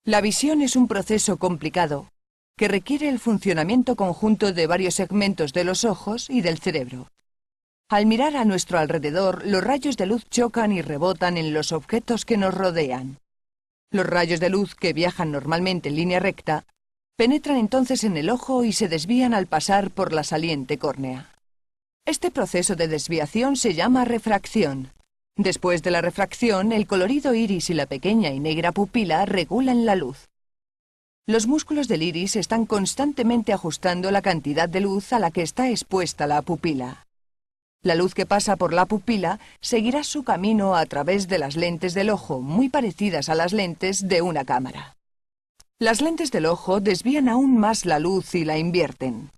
La visión es un proceso complicado que requiere el funcionamiento conjunto de varios segmentos de los ojos y del cerebro. Al mirar a nuestro alrededor, los rayos de luz chocan y rebotan en los objetos que nos rodean. Los rayos de luz, que viajan normalmente en línea recta, penetran entonces en el ojo y se desvían al pasar por la saliente córnea. Este proceso de desviación se llama refracción. Después de la refracción, el colorido iris y la pequeña y negra pupila regulan la luz. Los músculos del iris están constantemente ajustando la cantidad de luz a la que está expuesta la pupila. La luz que pasa por la pupila seguirá su camino a través de las lentes del ojo, muy parecidas a las lentes de una cámara. Las lentes del ojo desvían aún más la luz y la invierten.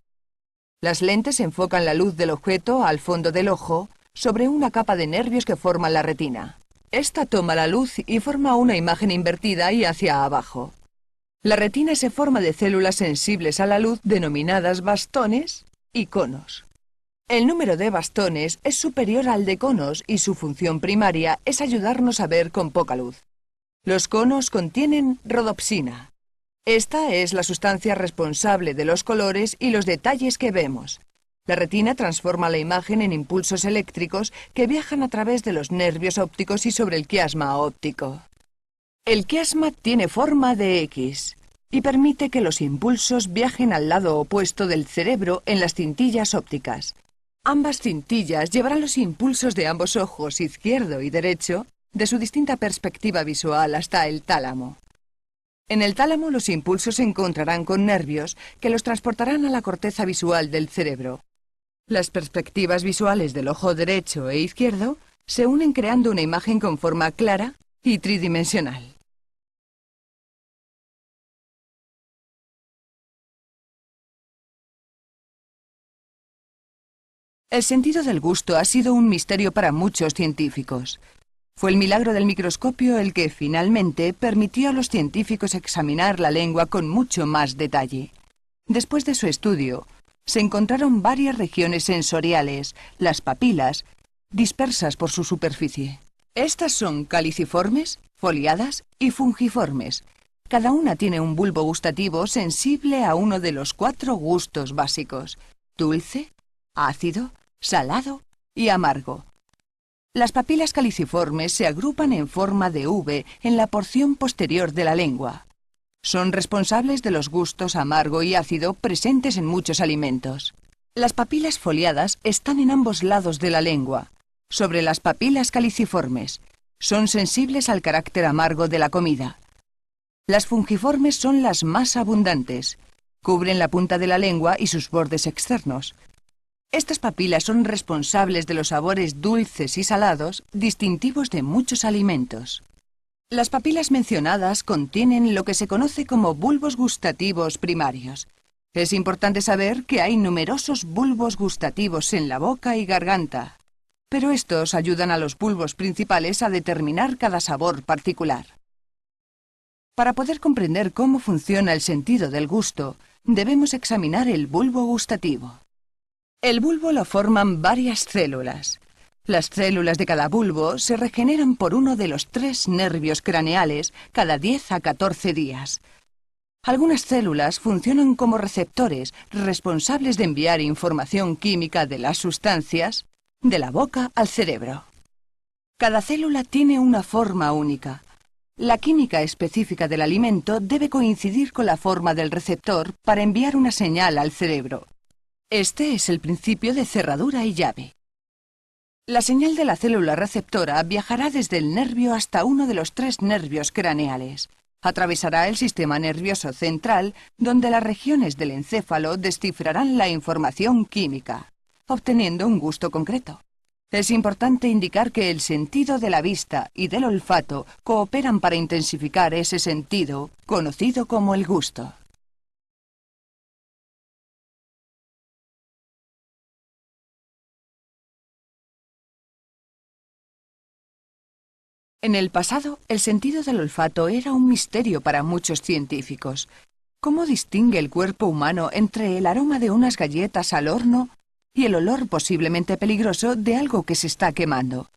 Las lentes enfocan la luz del objeto al fondo del ojo, sobre una capa de nervios que forman la retina. Esta toma la luz y forma una imagen invertida y hacia abajo. La retina se forma de células sensibles a la luz denominadas bastones y conos. El número de bastones es superior al de conos y su función primaria es ayudarnos a ver con poca luz. Los conos contienen rodopsina. Esta es la sustancia responsable de los colores y los detalles que vemos. La retina transforma la imagen en impulsos eléctricos que viajan a través de los nervios ópticos y sobre el quiasma óptico. El quiasma tiene forma de X y permite que los impulsos viajen al lado opuesto del cerebro en las cintillas ópticas. Ambas cintillas llevarán los impulsos de ambos ojos, izquierdo y derecho, de su distinta perspectiva visual hasta el tálamo. En el tálamo los impulsos se encontrarán con nervios que los transportarán a la corteza visual del cerebro. Las perspectivas visuales del ojo derecho e izquierdo se unen creando una imagen con forma clara y tridimensional. El sentido del gusto ha sido un misterio para muchos científicos. Fue el milagro del microscopio el que finalmente permitió a los científicos examinar la lengua con mucho más detalle. Después de su estudio, se encontraron varias regiones sensoriales, las papilas, dispersas por su superficie. Estas son caliciformes, foliadas y fungiformes. Cada una tiene un bulbo gustativo sensible a uno de los 4 gustos básicos: dulce, ácido, salado y amargo. Las papilas caliciformes se agrupan en forma de V en la porción posterior de la lengua. Son responsables de los gustos amargo y ácido presentes en muchos alimentos. Las papilas foliadas están en ambos lados de la lengua, sobre las papilas caliciformes. Son sensibles al carácter amargo de la comida. Las fungiformes son las más abundantes. Cubren la punta de la lengua y sus bordes externos. Estas papilas son responsables de los sabores dulces y salados distintivos de muchos alimentos. Las papilas mencionadas contienen lo que se conoce como bulbos gustativos primarios. Es importante saber que hay numerosos bulbos gustativos en la boca y garganta, pero estos ayudan a los bulbos principales a determinar cada sabor particular. Para poder comprender cómo funciona el sentido del gusto, debemos examinar el bulbo gustativo. El bulbo lo forman varias células. Las células de cada bulbo se regeneran por uno de los 3 nervios craneales cada 10 a 14 días. Algunas células funcionan como receptores responsables de enviar información química de las sustancias de la boca al cerebro. Cada célula tiene una forma única. La química específica del alimento debe coincidir con la forma del receptor para enviar una señal al cerebro. Este es el principio de cerradura y llave. La señal de la célula receptora viajará desde el nervio hasta uno de los 3 nervios craneales. Atravesará el sistema nervioso central, donde las regiones del encéfalo descifrarán la información química, obteniendo un gusto concreto. Es importante indicar que el sentido de la vista y del olfato cooperan para intensificar ese sentido, conocido como el gusto. En el pasado, el sentido del olfato era un misterio para muchos científicos. ¿Cómo distingue el cuerpo humano entre el aroma de unas galletas al horno y el olor posiblemente peligroso de algo que se está quemando?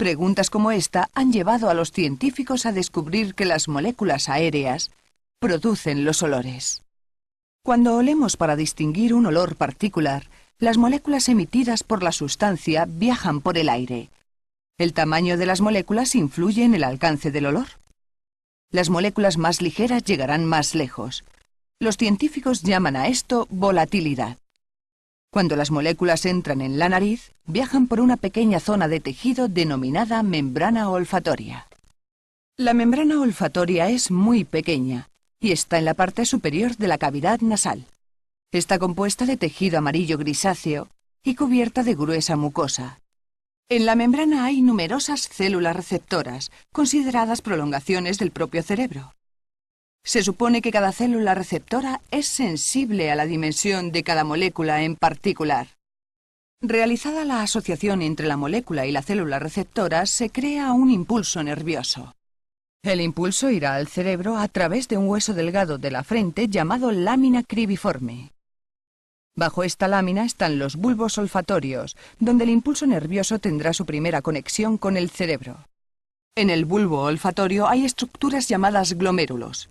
Preguntas como esta han llevado a los científicos a descubrir que las moléculas aéreas producen los olores. Cuando olemos para distinguir un olor particular, las moléculas emitidas por la sustancia viajan por el aire. El tamaño de las moléculas influye en el alcance del olor. Las moléculas más ligeras llegarán más lejos. Los científicos llaman a esto volatilidad. Cuando las moléculas entran en la nariz, viajan por una pequeña zona de tejido denominada membrana olfatoria. La membrana olfatoria es muy pequeña y está en la parte superior de la cavidad nasal. Está compuesta de tejido amarillo grisáceo y cubierta de gruesa mucosa. En la membrana hay numerosas células receptoras, consideradas prolongaciones del propio cerebro. Se supone que cada célula receptora es sensible a la dimensión de cada molécula en particular. Realizada la asociación entre la molécula y la célula receptora, se crea un impulso nervioso. El impulso irá al cerebro a través de un hueso delgado de la frente llamado lámina cribiforme. Bajo esta lámina están los bulbos olfatorios, donde el impulso nervioso tendrá su primera conexión con el cerebro. En el bulbo olfatorio hay estructuras llamadas glomérulos.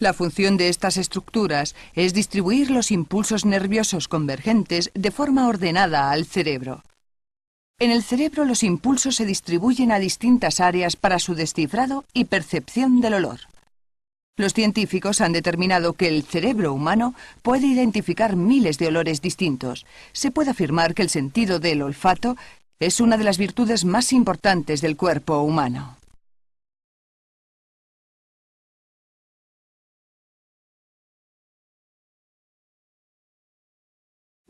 La función de estas estructuras es distribuir los impulsos nerviosos convergentes de forma ordenada al cerebro. En el cerebro los impulsos se distribuyen a distintas áreas para su descifrado y percepción del olor. Los científicos han determinado que el cerebro humano puede identificar miles de olores distintos. Se puede afirmar que el sentido del olfato es una de las virtudes más importantes del cuerpo humano.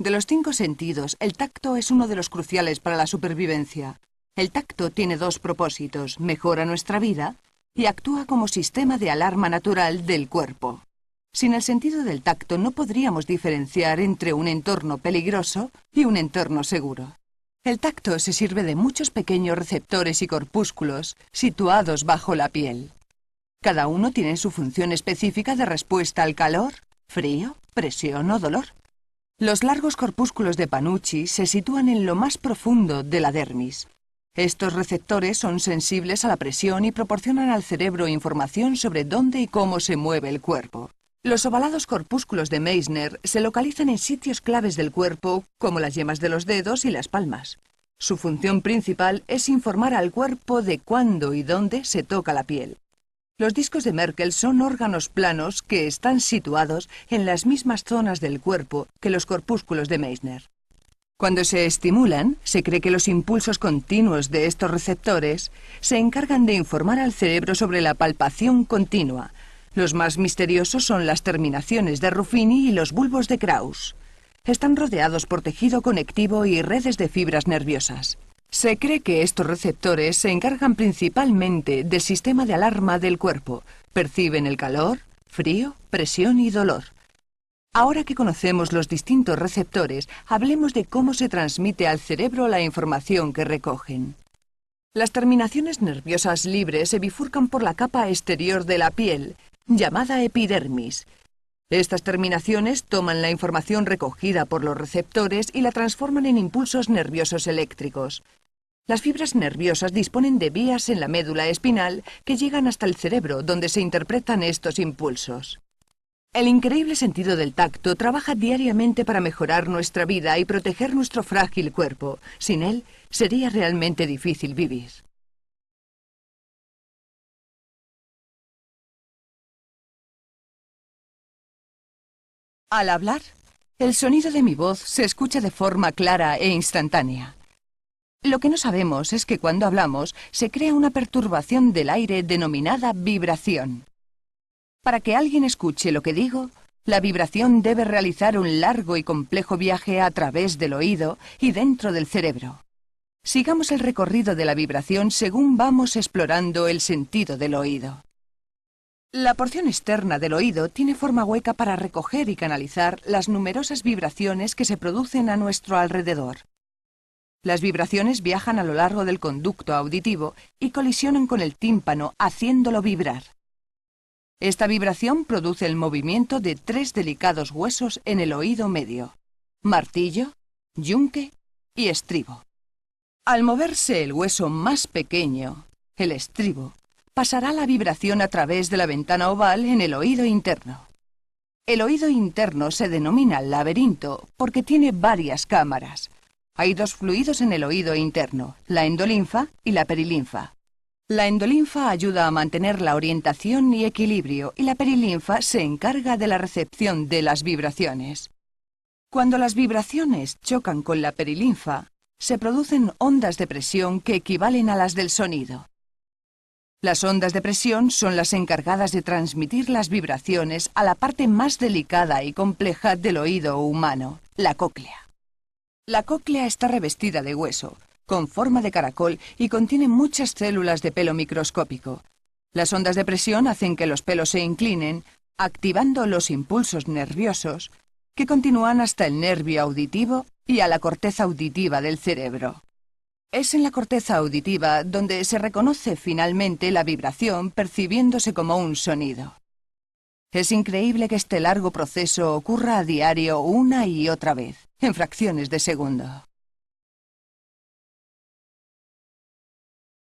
De los 5 sentidos, el tacto es uno de los cruciales para la supervivencia. El tacto tiene 2 propósitos: mejora nuestra vida y actúa como sistema de alarma natural del cuerpo. Sin el sentido del tacto no podríamos diferenciar entre un entorno peligroso y un entorno seguro. El tacto se sirve de muchos pequeños receptores y corpúsculos situados bajo la piel. Cada uno tiene su función específica de respuesta al calor, frío, presión o dolor. Los largos corpúsculos de Panucci se sitúan en lo más profundo de la dermis. Estos receptores son sensibles a la presión y proporcionan al cerebro información sobre dónde y cómo se mueve el cuerpo. Los ovalados corpúsculos de Meissner se localizan en sitios claves del cuerpo, como las yemas de los dedos y las palmas. Su función principal es informar al cuerpo de cuándo y dónde se toca la piel. Los discos de Merkel son órganos planos que están situados en las mismas zonas del cuerpo que los corpúsculos de Meissner. Cuando se estimulan, se cree que los impulsos continuos de estos receptores se encargan de informar al cerebro sobre la palpación continua. Los más misteriosos son las terminaciones de Ruffini y los bulbos de Krauss. Están rodeados por tejido conectivo y redes de fibras nerviosas. Se cree que estos receptores se encargan principalmente del sistema de alarma del cuerpo. Perciben el calor, frío, presión y dolor. Ahora que conocemos los distintos receptores, hablemos de cómo se transmite al cerebro la información que recogen. Las terminaciones nerviosas libres se bifurcan por la capa exterior de la piel, llamada epidermis. Estas terminaciones toman la información recogida por los receptores y la transforman en impulsos nerviosos eléctricos. Las fibras nerviosas disponen de vías en la médula espinal que llegan hasta el cerebro, donde se interpretan estos impulsos. El increíble sentido del tacto trabaja diariamente para mejorar nuestra vida y proteger nuestro frágil cuerpo. Sin él, sería realmente difícil vivir. Al hablar, el sonido de mi voz se escucha de forma clara e instantánea. Lo que no sabemos es que cuando hablamos se crea una perturbación del aire denominada vibración. Para que alguien escuche lo que digo, la vibración debe realizar un largo y complejo viaje a través del oído y dentro del cerebro. Sigamos el recorrido de la vibración según vamos explorando el sentido del oído. La porción externa del oído tiene forma hueca para recoger y canalizar las numerosas vibraciones que se producen a nuestro alrededor. Las vibraciones viajan a lo largo del conducto auditivo y colisionan con el tímpano, haciéndolo vibrar. Esta vibración produce el movimiento de 3 delicados huesos en el oído medio: martillo, yunque y estribo. Al moverse el hueso más pequeño, el estribo, pasará la vibración a través de la ventana oval en el oído interno. El oído interno se denomina laberinto porque tiene varias cámaras. Hay dos fluidos en el oído interno, la endolinfa y la perilinfa. La endolinfa ayuda a mantener la orientación y equilibrio y la perilinfa se encarga de la recepción de las vibraciones. Cuando las vibraciones chocan con la perilinfa, se producen ondas de presión que equivalen a las del sonido. Las ondas de presión son las encargadas de transmitir las vibraciones a la parte más delicada y compleja del oído humano, la cóclea. La cóclea está revestida de hueso, con forma de caracol y contiene muchas células de pelo microscópico. Las ondas de presión hacen que los pelos se inclinen, activando los impulsos nerviosos que continúan hasta el nervio auditivo y a la corteza auditiva del cerebro. Es en la corteza auditiva donde se reconoce finalmente la vibración percibiéndose como un sonido. Es increíble que este largo proceso ocurra a diario una y otra vez, en fracciones de segundo.